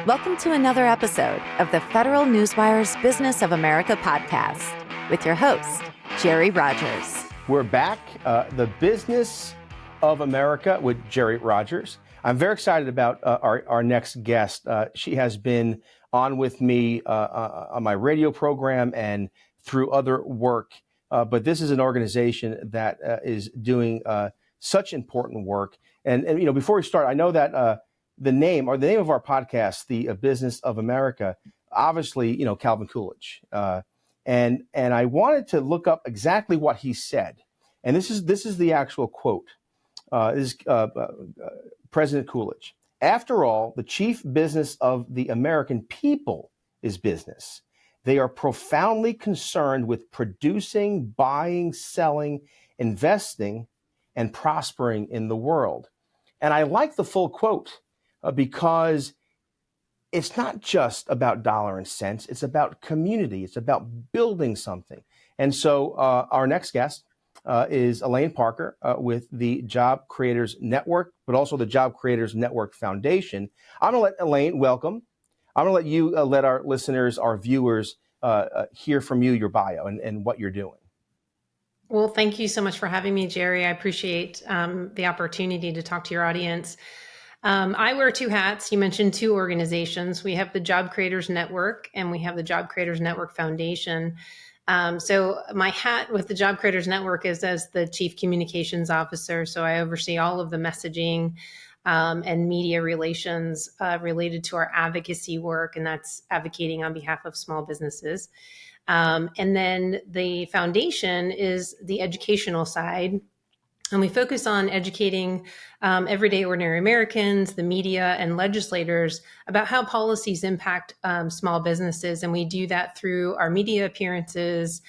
Welcome to another episode of the Federal Newswire's Business of America podcast with your host, Jerry Rogers. We're back, the Business of America with Jerry Rogers. I'm very excited about our next guest. She has been on with me on my radio program and through other work. But this is an organization that is doing such important work. And before we start, I know that the name of our podcast, the Business of America, obviously, Calvin Coolidge. And I wanted to look up exactly what he said. And this is the actual quote. This is President Coolidge. After all, the chief business of the American people is business. They are profoundly concerned with producing, buying, selling, investing, and prospering in the world. And I like the full quote because it's not just about dollar and cents. It's about community. It's about building something. And so our next guest is Elaine Parker with the Job Creators Network, but also the Job Creators Network Foundation. I'm going to let Elaine welcome. I'm going to let you let our listeners, our viewers, hear from you, your bio, and what you're doing. Well, thank you so much for having me, Jerry. I appreciate the opportunity to talk to your audience. I wear two hats. You mentioned two organizations. We have the Job Creators Network and we have the Job Creators Network Foundation. So my hat with the Job Creators Network is as the Chief Communications Officer. So I oversee all of the messaging and media relations related to our advocacy work, and that's advocating on behalf of small businesses. And then the foundation is the educational side. And we focus on educating everyday ordinary Americans, the media, and legislators about how policies impact small businesses. And we do that through our media appearances.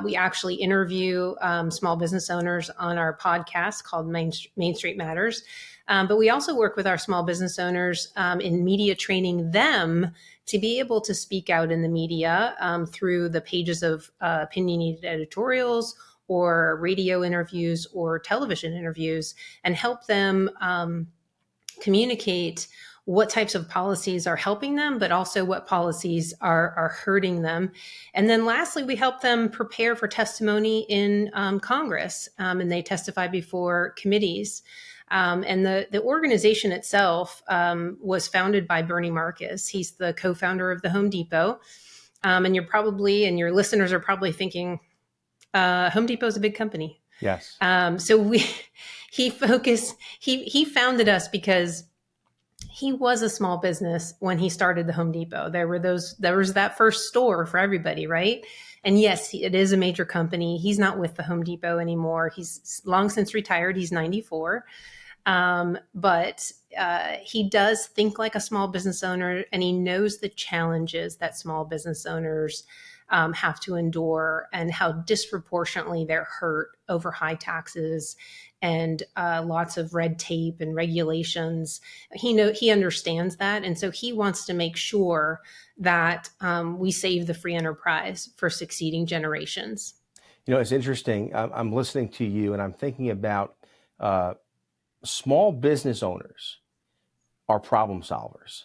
We actually interview small business owners on our podcast called Main Street Matters. But we also work with our small business owners in media, training them to be able to speak out in the media through the pages of opinionated editorials or radio interviews or television interviews, and help them communicate what types of policies are helping them, but also what policies are hurting them. And then lastly, we help them prepare for testimony in Congress, and they testify before committees. And the organization itself was founded by Bernie Marcus. He's the co-founder of the Home Depot. And your listeners are probably thinking, Home Depot is a big company. Yes. So he founded us because he was a small business when he started the Home Depot. There was that first store for everybody, right? And yes, it is a major company. He's not with the Home Depot anymore. He's long since retired. He's 94. But he does think like a small business owner, and he knows the challenges that small business owners have to endure and how disproportionately they're hurt over high taxes and lots of red tape and regulations. He understands that. And so he wants to make sure that we save the free enterprise for succeeding generations. It's interesting. I'm listening to you and I'm thinking about small business owners are problem solvers.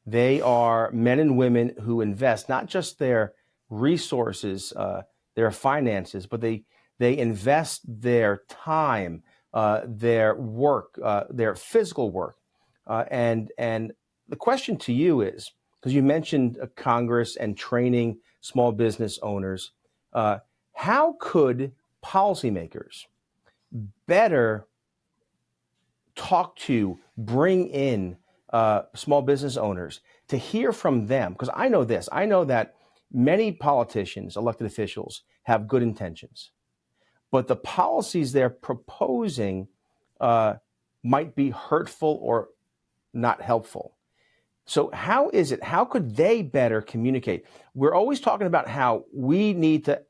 They are men and women who invest not just their resources, their finances, but they invest their time, their work, their physical work. And the question to you is, because you mentioned Congress and training small business owners, how could policymakers better bring in small business owners to hear from them? Because I know that many politicians, elected officials, have good intentions, but the policies they're proposing might be hurtful or not helpful. So how could they better communicate? We're always talking about how we need to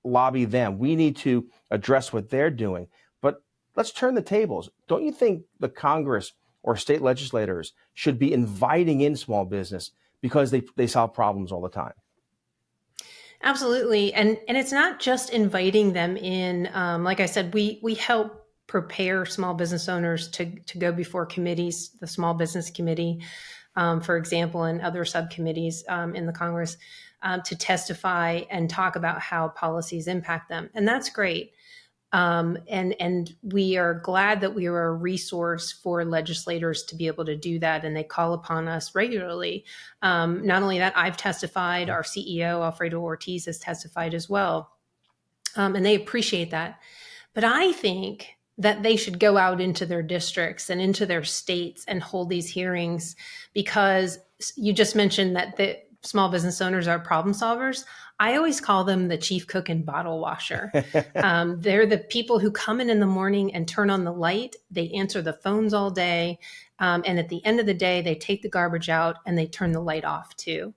lobby them. We need to address what they're doing. But let's turn the tables. Don't you think the Congress or state legislators should be inviting in small business because they solve problems all the time? Absolutely. And it's not just inviting them in. Like I said, we help prepare small business owners to go before committees, the Small Business Committee. for example, and other subcommittees in the Congress to testify and talk about how policies impact them. And that's great. And we are glad that we are a resource for legislators to be able to do that. And they call upon us regularly. Not only that, I've testified, our CEO, Alfredo Ortiz, has testified as well. And they appreciate that. But I think that they should go out into their districts and into their states and hold these hearings, because you just mentioned that the small business owners are problem solvers. I always call them the chief cook and bottle washer. They're the people who come in the morning and turn on the light. They answer the phones all day. And at the end of the day, they take the garbage out and they turn the light off too.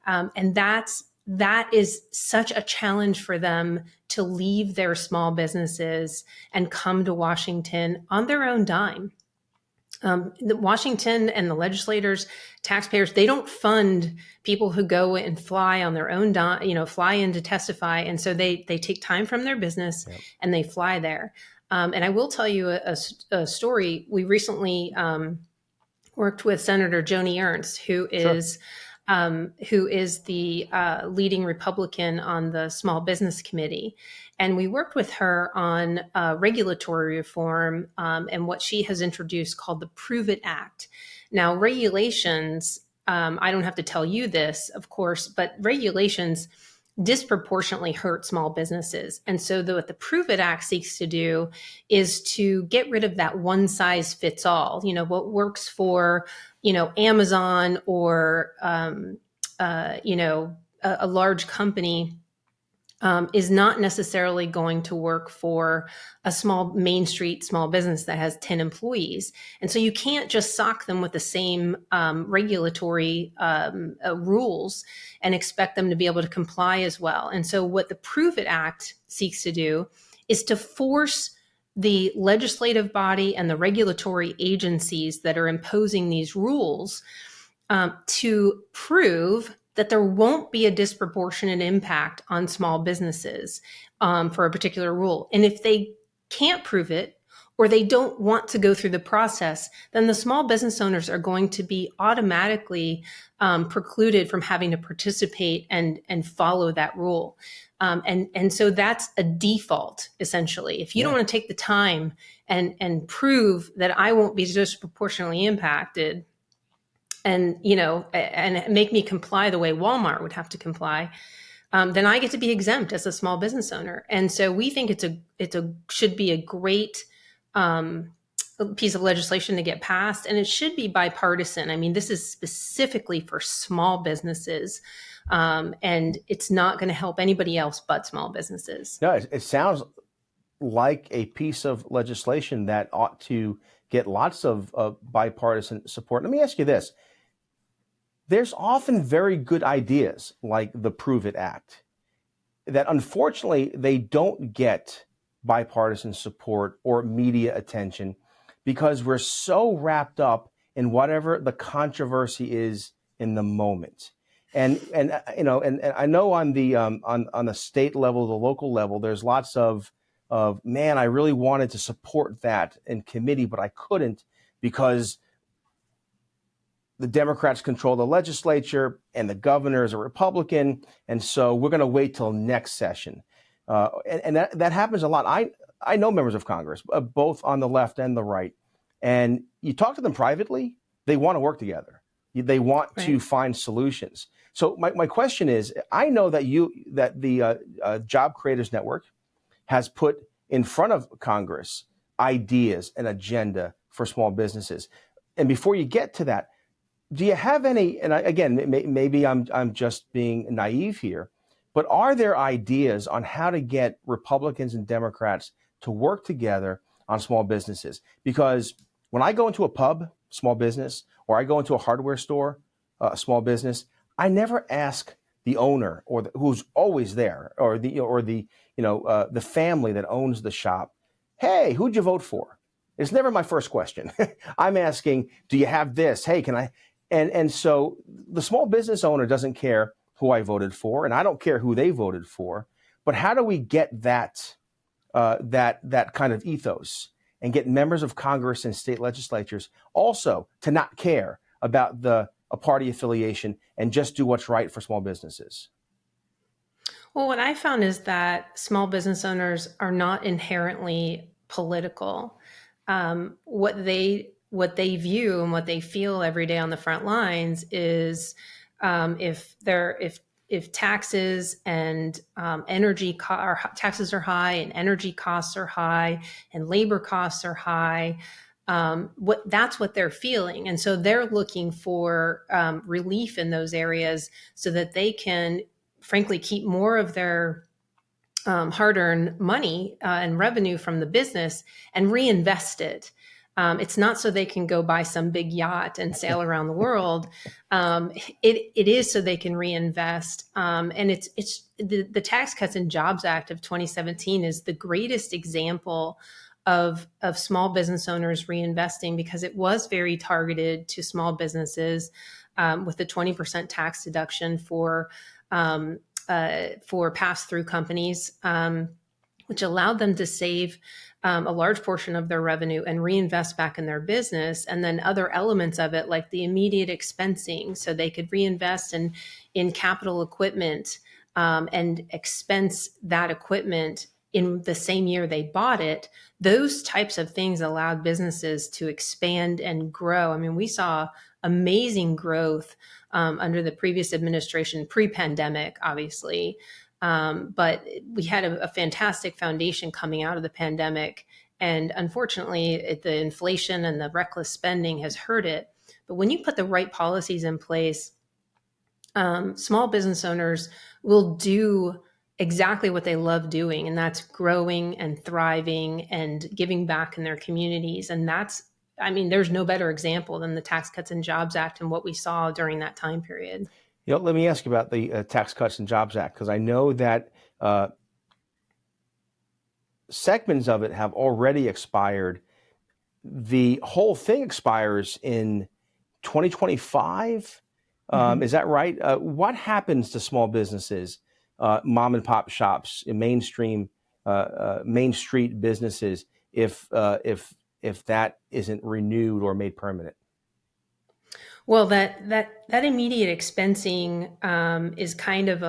And that is such a challenge for them to leave their small businesses and come to Washington on their own dime. Washington and the legislators, taxpayers, they don't fund people who go and fly on their own dime, fly in to testify. And so they take time from their business and they fly there. And I will tell you a story. We recently worked with Senator Joni Ernst, who is the leading Republican on the Small Business Committee. And we worked with her on regulatory reform and what she has introduced called the Prove It Act. Now, regulations, I don't have to tell you this, of course, but regulations disproportionately hurt small businesses. And so what the Prove It Act seeks to do is to get rid of that one size fits all, what works for, Amazon or, a large company is not necessarily going to work for a small Main Street small business that has 10 employees. And so you can't just sock them with the same regulatory rules and expect them to be able to comply as well. And so what the Prove It Act seeks to do is to force the legislative body and the regulatory agencies that are imposing these rules to prove that there won't be a disproportionate impact on small businesses for a particular rule. And if they can't prove it, or they don't want to go through the process, then the small business owners are going to be automatically precluded from having to participate and follow that rule. And so that's a default, essentially. If you don't want to take the time and prove that I won't be disproportionately impacted, and make me comply the way Walmart would have to comply, then I get to be exempt as a small business owner. And so we think should be a great piece of legislation to get passed, and it should be bipartisan. I mean, this is specifically for small businesses, and it's not going to help anybody else but small businesses. No, it sounds like a piece of legislation that ought to get lots of bipartisan support. Let me ask you this. There's often very good ideas like the Prove It Act that unfortunately they don't get bipartisan support or media attention because we're so wrapped up in whatever the controversy is in the moment. And I know on the state level, the local level, there's lots of man, I really wanted to support that in committee, but I couldn't because the Democrats control the legislature and the governor is a Republican. And so we're going to wait till next session. And that happens a lot. I know members of Congress, both on the left and the right. And you talk to them privately, they want to work together. They want to find solutions. So my question is, I know that the Job Creators Network has put in front of Congress ideas and agenda for small businesses. And before you get to that, do you have any, and again, maybe I'm just being naive here, but are there ideas on how to get Republicans and Democrats to work together on small businesses? Because when I go into a pub, small business, or I go into a hardware store, small business, I never ask the owner or who's always there, or the family that owns the shop, hey, who'd you vote for? It's never my first question. I'm asking, do you have this? Hey, can I? And so the small business owner doesn't care who I voted for, and I don't care who they voted for. But how do we get that kind of ethos and get members of Congress and state legislatures also to not care about the a party affiliation and just do what's right for small businesses? Well, what I found is that small business owners are not inherently political. What they view and what they feel every day on the front lines is if taxes and taxes are high and energy costs are high and labor costs are high. That's what they're feeling, and so they're looking for relief in those areas so that they can, frankly, keep more of their hard-earned money and revenue from the business and reinvest it. It's not so they can go buy some big yacht and sail around the world. It is so they can reinvest. And it's the Tax Cuts and Jobs Act of 2017 is the greatest example of small business owners reinvesting, because it was very targeted to small businesses with the 20% tax deduction for pass-through companies, which allowed them to save a large portion of their revenue and reinvest back in their business. And then other elements of it, like the immediate expensing, so they could reinvest in capital equipment and expense that equipment in the same year they bought it. Those types of things allowed businesses to expand and grow. I mean, we saw amazing growth under the previous administration, pre-pandemic, obviously. But we had a fantastic foundation coming out of the pandemic. And unfortunately, the inflation and the reckless spending has hurt it. But when you put the right policies in place, small business owners will do exactly what they love doing, and that's growing and thriving and giving back in their communities. And there's no better example than the Tax Cuts and Jobs Act and what we saw during that time period. Let me ask you about the Tax Cuts and Jobs Act, because I know that segments of it have already expired. The whole thing expires in 2025. Is that right? What happens to small businesses, mom and pop shops, Main Street businesses, if that isn't renewed or made permanent? Well, that immediate expensing is kind of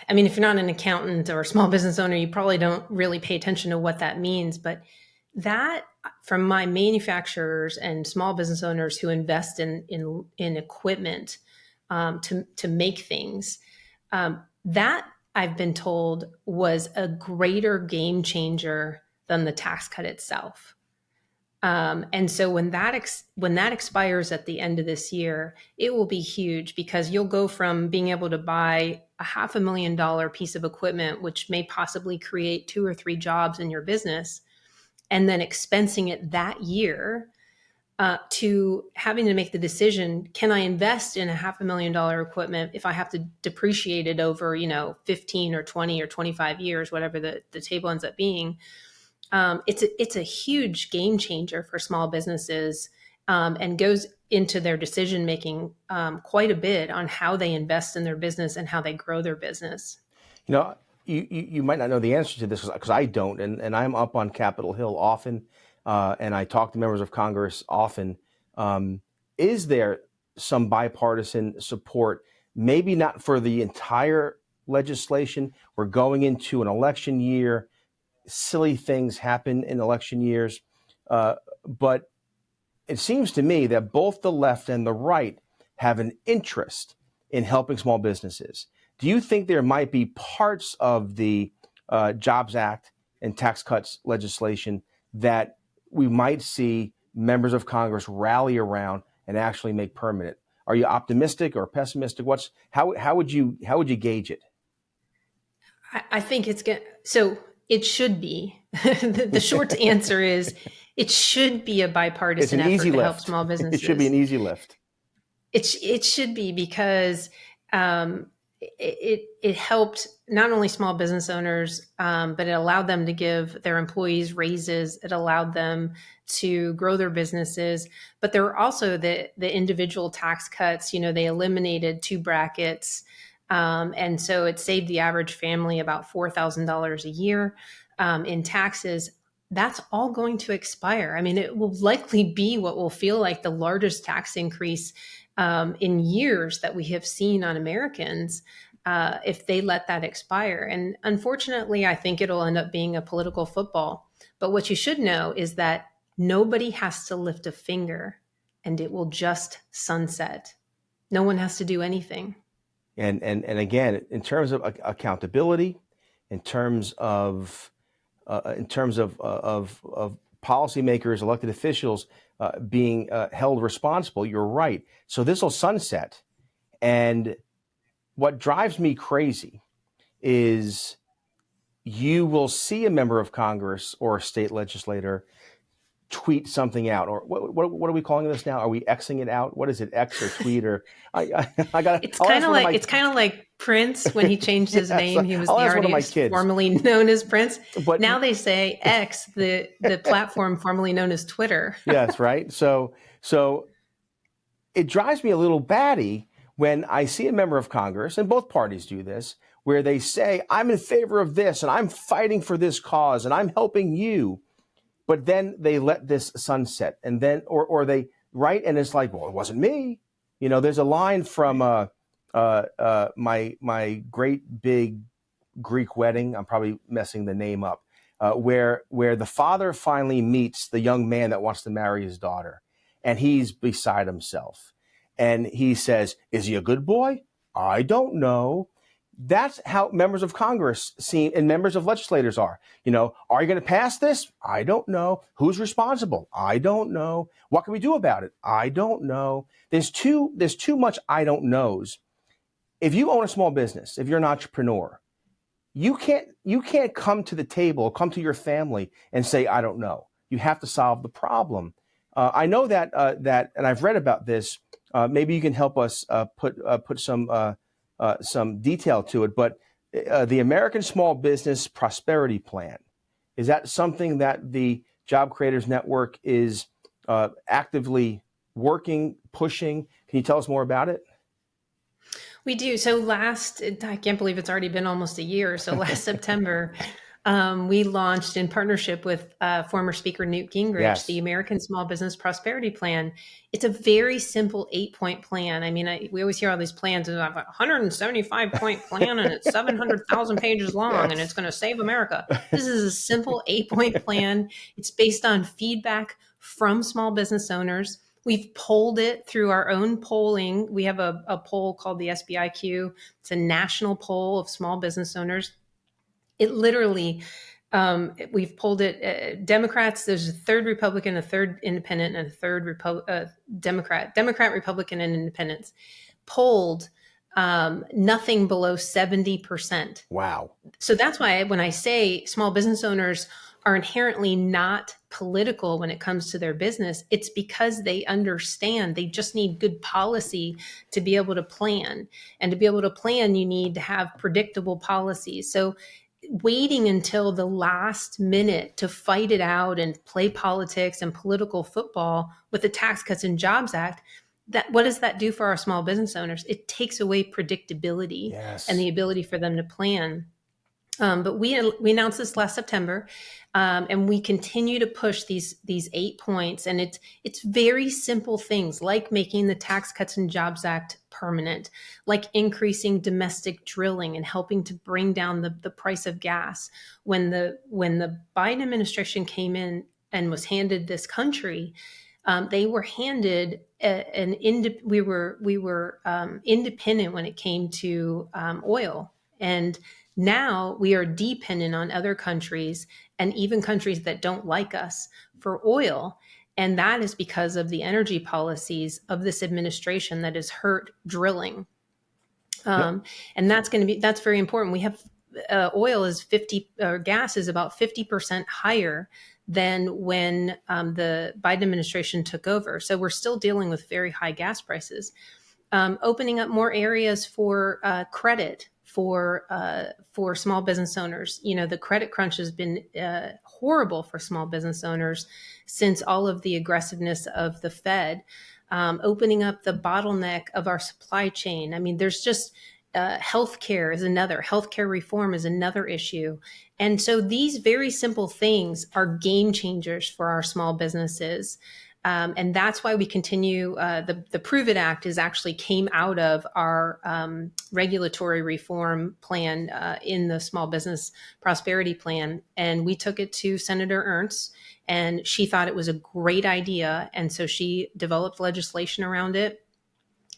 if you're not an accountant or a small business owner, you probably don't really pay attention to what that means. But that, from my manufacturers and small business owners who invest in equipment to make things, that I've been told was a greater game changer than the tax cut itself. And so when that expires at the end of this year, it will be huge, because you'll go from being able to buy a $500,000 piece of equipment, which may possibly create 2 or 3 jobs in your business, and then expensing it that year, to having to make the decision: can I invest in a $500,000 equipment if I have to depreciate it over 15 or 20 or 25 years, whatever the table ends up being? It's a huge game changer for small businesses, and goes into their decision making quite a bit on how they invest in their business and how they grow their business. You might not know the answer to this, because I don't, and I'm up on Capitol Hill often, and I talk to members of Congress often. Is there some bipartisan support, maybe not for the entire legislation? We're going into an election year. Silly things happen in election years. But it seems to me that both the left and the right have an interest in helping small businesses. Do you think there might be parts of the Jobs Act and tax cuts legislation that we might see members of Congress rally around and actually make permanent? Are you optimistic or pessimistic? How would you gauge it? I think it's good. So it should be. The short answer is it should be a bipartisan effort to help small businesses. It should be an easy lift. It should be, because it helped not only small business owners, but it allowed them to give their employees raises. It allowed them to grow their businesses. But there were also the individual tax cuts. They eliminated 2 brackets. And so it saved the average family about $4,000 a year in taxes. that's all going to expire. I mean, it will likely be what will feel like the largest tax increase in years that we have seen on Americans if they let that expire. And unfortunately, I think it'll end up being a political football. But what you should know is that nobody has to lift a finger and it will just sunset. No one has to do anything. And again, in terms of accountability, in terms of policymakers, elected officials being held responsible, you're right. So this will sunset. And what drives me crazy is you will see a member of Congress or a state legislator tweet something out, or what are we calling this now? Are we Xing it out? What is it, X or tweet? Or I got. It's kind of like Prince when he changed his name. He was the artist formerly known as Prince. But now they say X, the platform formerly known as Twitter. Yes, right. So it drives me a little batty when I see a member of Congress, and both parties do this, where they say, I'm in favor of this, and I'm fighting for this cause, and I'm helping you. But then they let this sunset, and then, or they write, and it's like, well, it wasn't me. You know, there's a line from my great big Greek wedding. I'm probably messing the name up, where the father finally meets the young man that wants to marry his daughter, and he's beside himself, and he says, "Is he a good boy? I don't know." That's how members of Congress seem, and members of legislators are. You know, are you going to pass this? I don't know. Who's responsible? I don't know. What can we do about it? I don't know. There's too much I don't knows. If you own a small business, if you're an entrepreneur, you can't come to the table, come to your family and say, I don't know. You have to solve the problem. I know that, and I've read about this. Maybe you can help us put some detail to it, but the American Small Business Prosperity Plan, is that something that the Job Creators Network is actively working, pushing? Can you tell us more about it? We do. So I can't believe it's already been almost a year. So last September, we launched in partnership with former Speaker Newt Gingrich, the American Small Business Prosperity Plan. It's a very simple 8-point plan. I mean, we always hear all these plans, and I've got a 175-point plan, and it's 700,000 pages long, and it's going to save America. This is a simple 8-point plan. It's based on feedback from small business owners. We've polled it through our own polling. We have a poll called the SBIQ. It's a national poll of small business owners. It literally, we've polled it. Democrats, there's a third Republican, a third independent, and a third Democrat, Republican, and independents. Polled nothing below 70%. Wow. So that's why when I say small business owners are inherently not political when it comes to their business, it's because they understand they just need good policy to be able to plan. And to be able to plan, you need to have predictable policies. So waiting until the last minute to fight it out and play politics and political football with the Tax Cuts and Jobs Act, what does that do for our small business owners? It takes away predictability and the ability for them to plan. But we announced this last September, and we continue to push these 8 points. And it's very simple things like making the Tax Cuts and Jobs Act permanent, like increasing domestic drilling and helping to bring down the price of gas. When the Biden administration came in and was handed this country, they were handed we were independent when it came to oil. And now we are dependent on other countries and even countries that don't like us for oil. And that is because of the energy policies of this administration that has hurt drilling. And that's very important. We have oil is gas is about 50% higher than when the Biden administration took over. So we're still dealing with very high gas prices. Opening up more areas for credit for small business owners. You know, the credit crunch has been horrible for small business owners since all of the aggressiveness of the Fed. Opening up the bottleneck of our supply chain. I mean, there's just Healthcare is another. Healthcare reform is another issue. And so these very simple things are game changers for our small businesses. And that's why we continue. The Prove It Act is actually came out of our regulatory reform plan in the Small Business Prosperity Plan. And we took it to Senator Ernst, and she thought it was a great idea. And so she developed legislation around it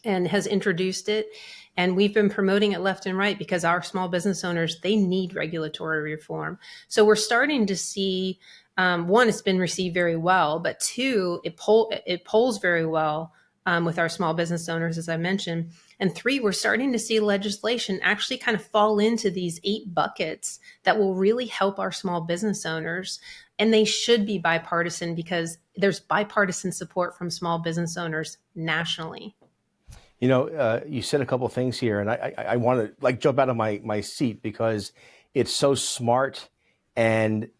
and has introduced it. And we've been promoting it left and right because our small business owners, they need regulatory reform. So we're starting to see, one, it's been received very well, but two, it polls very well with our small business owners, as I mentioned. And three, we're starting to see legislation actually kind of fall into these 8 buckets that will really help our small business owners. And they should be bipartisan because there's bipartisan support from small business owners nationally. You know, you said a couple of things here, and I want to like jump out of my seat because it's so smart and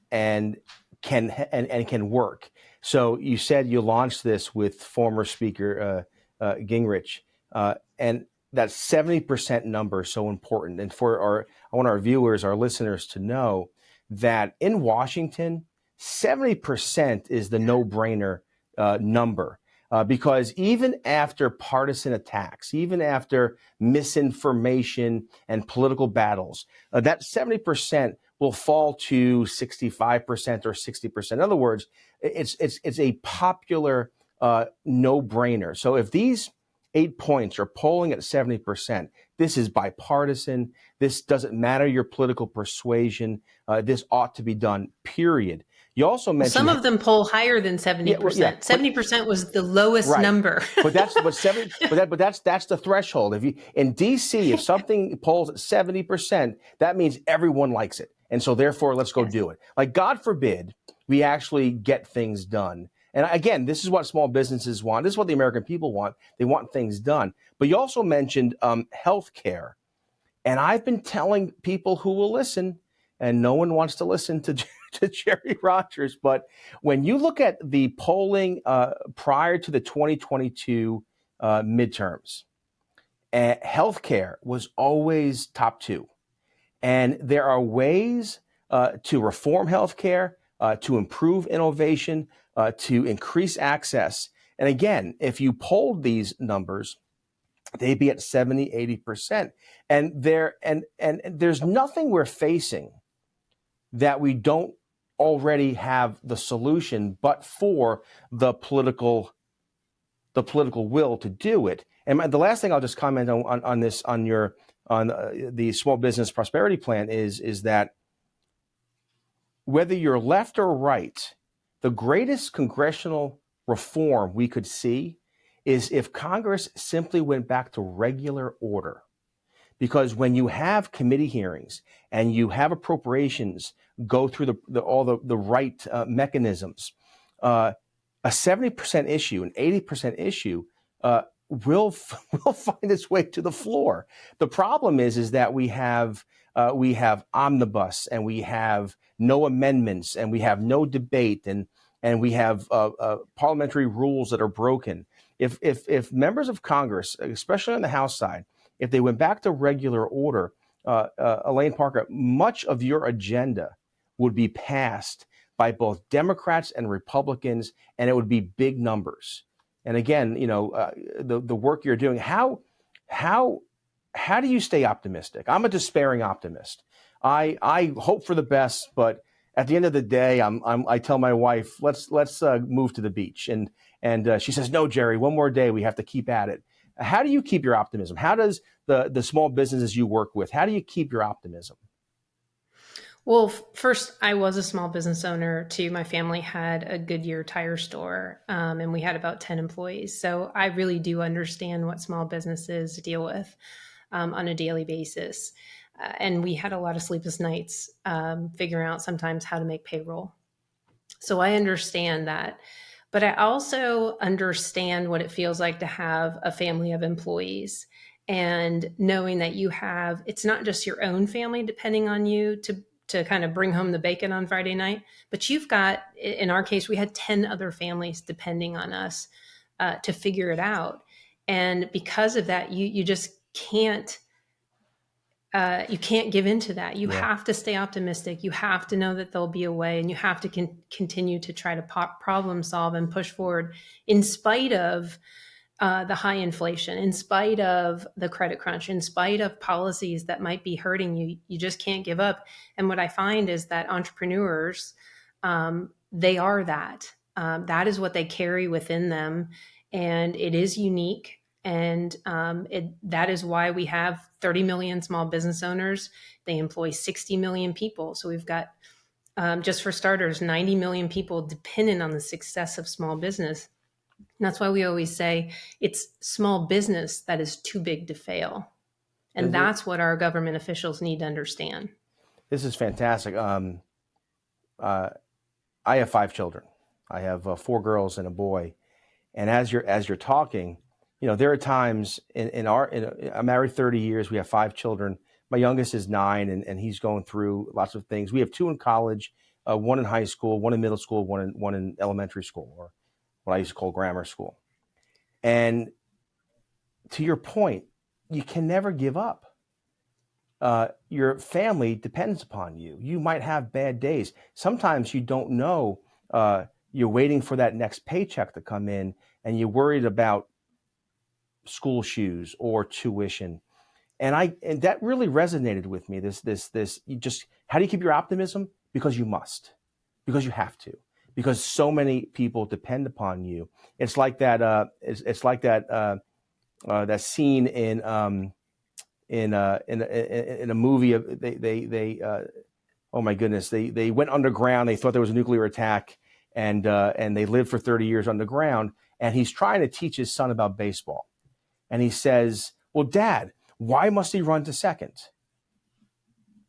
can work. So you said you launched this with former Speaker Gingrich, and that 70% number is so important. And I want our viewers, our listeners, to know that in Washington, 70% is the no-brainer number. Because even after partisan attacks, even after misinformation and political battles, that 70% will fall to 65% or 60%. In other words, it's a popular no-brainer. So if these 8 points are polling at 70%, this is bipartisan. This doesn't matter your political persuasion. This ought to be done, period. You also mentioned some of them poll higher than 70%. 70% was the lowest number. but that's the threshold. If you in DC, if something polls at 70%, that means everyone likes it, and so therefore let's go do it. Like God forbid we actually get things done. And again, this is what small businesses want. This is what the American people want. They want things done. But you also mentioned healthcare, and I've been telling people who will listen, and no one wants to listen to Jerry Rogers. But when you look at the polling prior to the 2022 midterms, healthcare was always top 2. And there are ways to reform healthcare, to improve innovation, to increase access. And again, if you polled these numbers, they'd be at 70, 80%. And there's nothing we're facing that we don't already have the solution, but for the political will to do it. And the last thing I'll just comment on this, on the Small Business Prosperity Plan is that whether you're left or right, the greatest congressional reform we could see is if Congress simply went back to regular order. Because when you have committee hearings and you have appropriations go through all the right mechanisms, a 70% issue, an 80% issue will find its way to the floor. The problem is that we have omnibus, and we have no amendments, and we have no debate, and we have parliamentary rules that are broken. If members of Congress, especially on the House side, if they went back to regular order, Elaine Parker, much of your agenda would be passed by both Democrats and Republicans, and it would be big numbers. And again, the work you're doing, how do you stay optimistic? I'm a despairing optimist. I hope for the best, but at the end of the day, I tell my wife, let's move to the beach, and she says, no, Jerry, one more day, we have to keep at it. How do you keep your optimism? How does the small businesses you work with, how do you keep your optimism? Well, first, I was a small business owner too. My family had a Goodyear tire store, and we had about 10 employees. So I really do understand what small businesses deal with on a daily basis. And we had a lot of sleepless nights figuring out sometimes how to make payroll. So I understand that. But I also understand what it feels like to have a family of employees, and knowing that it's not just your own family depending on you to kind of bring home the bacon on Friday night, but you've got, in our case, we had 10 other families depending on us to figure it out. And because of that, you just can't you can't give into that. You Yeah. have to stay optimistic. You have to know that there'll be a way, and you have to continue to try to problem solve and push forward in spite of the high inflation, in spite of the credit crunch, in spite of policies that might be hurting you. You just can't give up. And what I find is that entrepreneurs, they are that. That is what they carry within them, and it is unique. And that is why we have 30 million small business owners. They employ 60 million people. So we've got, just for starters, 90 million people dependent on the success of small business. And that's why we always say it's small business that is too big to fail. And that's what our government officials need to understand. This is fantastic. I have 5 children. I have 4 girls and a boy. And as you're talking, there are times I'm married 30 years. We have 5 children. My youngest is 9, and he's going through lots of things. We have 2 in college, 1 in high school, 1 in middle school, one in elementary school, or what I used to call grammar school. And to your point, you can never give up. Your family depends upon you. You might have bad days. Sometimes you don't know. You're waiting for that next paycheck to come in, and you're worried about school shoes or tuition. And that really resonated with me. How do you keep your optimism? Because you must, because you have to, because so many people depend upon you. It's like that. It's like that. That scene in a movie. Oh my goodness, they went underground. They thought there was a nuclear attack, and they lived for 30 years underground. And he's trying to teach his son about baseball. And he says, "Well, Dad, why must he run to second?"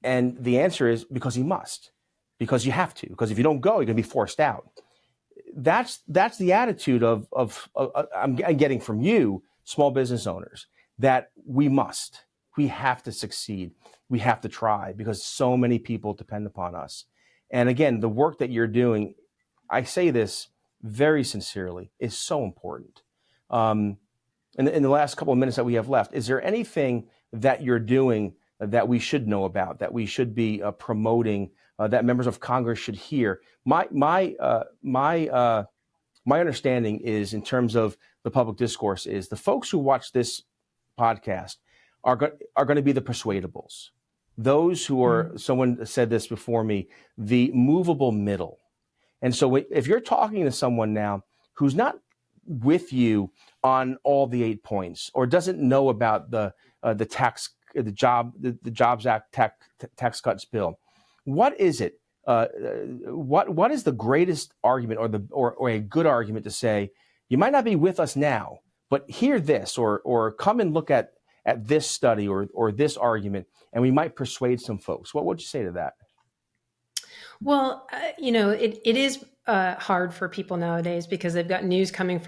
And the answer is because he must, because you have to, because if you don't go, you're going to be forced out. That's the attitude of I'm getting from you, small business owners, that we have to succeed. We have to try because so many people depend upon us. And again, the work that you're doing, I say this very sincerely, is so important. In the last couple of minutes that we have left, is there anything that you're doing that we should know about, that we should be promoting, that members of Congress should hear? My understanding is, in terms of the public discourse, is the folks who watch this podcast are going to be the persuadables, those who are. Someone said this before me, the movable middle. And so if you're talking to someone now who's not with you on all the 8 points, or doesn't know about the Jobs Act tax cuts bill, what is it? What is the greatest argument, or a good argument to say, you might not be with us now, but hear this, or come and look at this study or this argument, and we might persuade some folks? What would you say to that? Well, it is hard for people nowadays because they've got news coming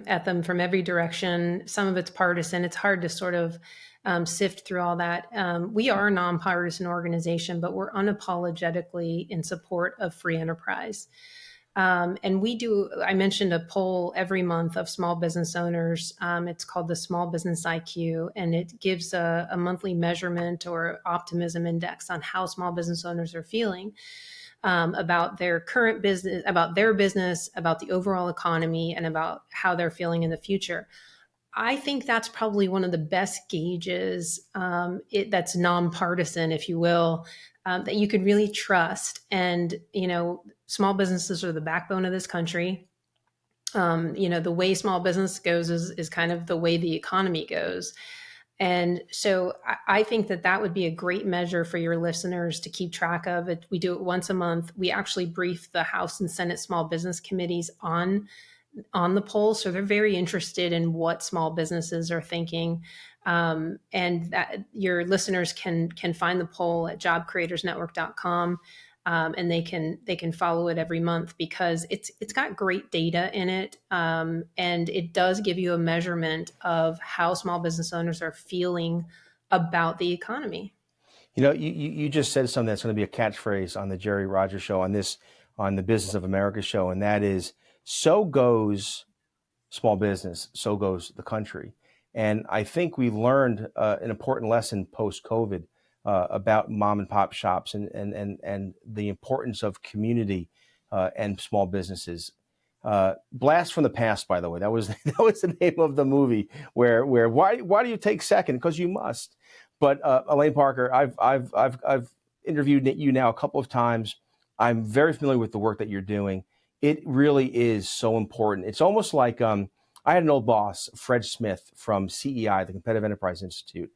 at them from every direction. Some of it's partisan. It's hard to sort of sift through all that. We are a nonpartisan organization, but we're unapologetically in support of free enterprise. And I mentioned a poll every month of small business owners. It's called the Small Business IQ, and it gives a monthly measurement or optimism index on how small business owners are feeling. About their current business, about their business, about the overall economy, and about how they're feeling in the future. I think that's probably one of the best gauges that's nonpartisan, if you will, that you could really trust. And, small businesses are the backbone of this country. The way small business goes is kind of the way the economy goes. And so I think that would be a great measure for your listeners to keep track of. We do it once a month. We actually brief the House and Senate small business committees on the poll. So they're very interested in what small businesses are thinking. And that your listeners can find the poll at jobcreatorsnetwork.com. And they can follow it every month because it's got great data in it, and it does give you a measurement of how small business owners are feeling about the economy. You just said something that's going to be a catchphrase on the Jerry Rogers Show, on the Business of America show, and that is, so goes small business, so goes the country. And I think we learned an important lesson post-COVID about mom and pop shops and the importance of community and small businesses. Blast from the Past, by the way, that was the name of the movie. Where why do you take second? Because you must. But Elaine Parker, I've interviewed you now a couple of times. I'm very familiar with the work that you're doing. It really is so important. It's almost like I had an old boss, Fred Smith from CEI, the Competitive Enterprise Institute,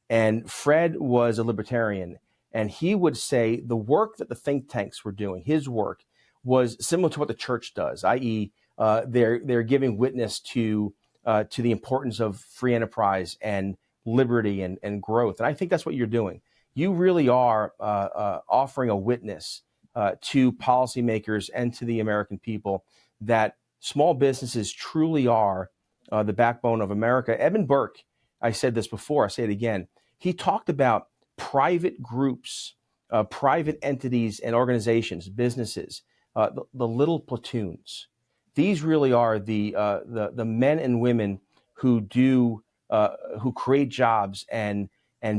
and Fred was a libertarian, and he would say the work that the think tanks were doing, his work, was similar to what the church does, i.e., they're giving witness to the importance of free enterprise and liberty and growth. And I think that's what you're doing. You really are offering a witness to policymakers and to the American people that small businesses truly are the backbone of America. Edmund Burke, I said this before, I say it again. He talked about private groups, private entities and organizations, businesses, the little platoons. These really are the men and women who create jobs and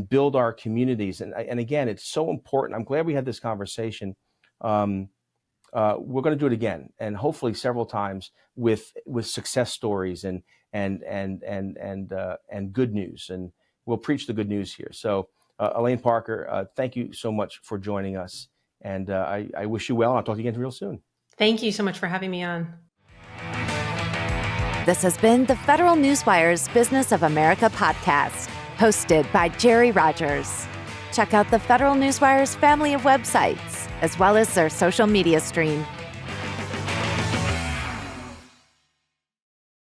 build our communities. And again, it's so important. I'm glad we had this conversation. We're going to do it again, and hopefully several times with success stories and good news. And we'll preach the good news here. So, Elaine Parker, thank you so much for joining us. And I wish you well. I'll talk to you again real soon. Thank you so much for having me on. This has been the Federal Newswire's Business of America podcast, hosted by Jerry Rogers. Check out the Federal Newswire's family of websites, as well as their social media stream